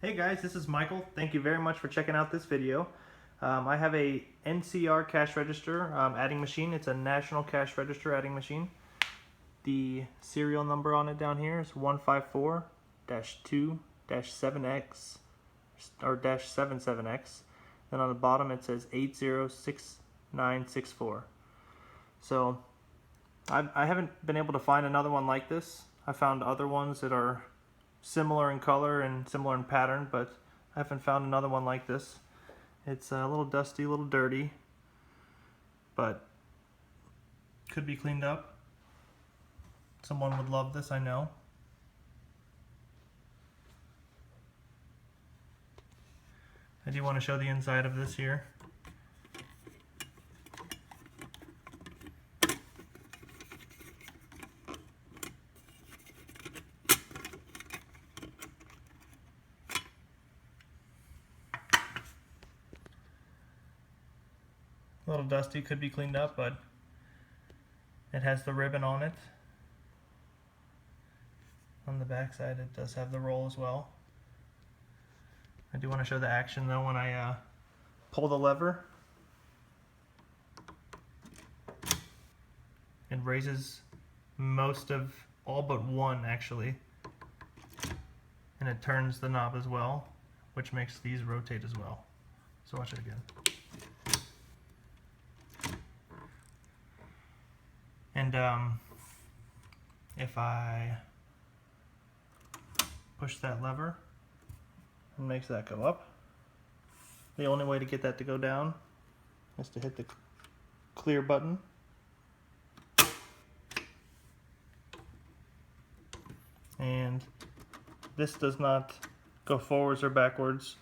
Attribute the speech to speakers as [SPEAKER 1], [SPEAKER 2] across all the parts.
[SPEAKER 1] Hey guys, this is Michael. Thank you very much for checking out this video. I have a NCR cash register adding machine. It's a national cash register adding machine. The serial number on it down here is 154-2-7X or -77X. Then on the bottom it says 806964. So I haven't been able to find another one like this. I found other ones that are similar in color and similar in pattern, but I haven't found another one like this. It's a little dusty, a little dirty, but could be cleaned up. Someone would love this, I know. I do want to show the inside of this here. A little dusty, could be cleaned up, but it has the ribbon on it. On the back side it does have the roll as well. I do want to show the action though when I pull the lever. It raises most of all but one actually, and it turns the knob as well, which makes these rotate as well. So watch it again. And if I push that lever, it makes that go up. The only way to get that to go down is to hit the clear button. And this does not go forwards or backwards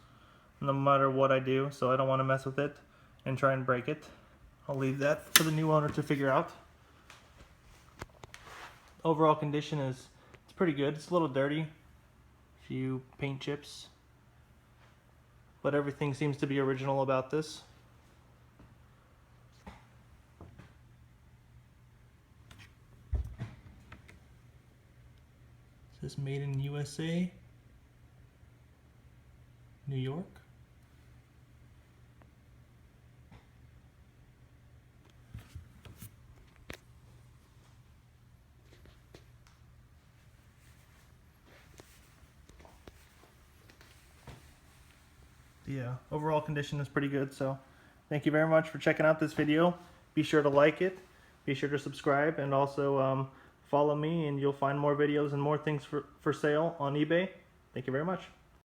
[SPEAKER 1] no matter what I do, so I don't want to mess with it and try and break it. I'll leave that for the new owner to figure out. Overall condition is it's pretty good. It's a little dirty, a few paint chips, but everything seems to be original about this. It says made in USA, New York. The overall condition is pretty good, so thank you very much for checking out this video. Be sure to like it, be sure to subscribe, and also follow me, and you'll find more videos and more things for sale on eBay. Thank you very much.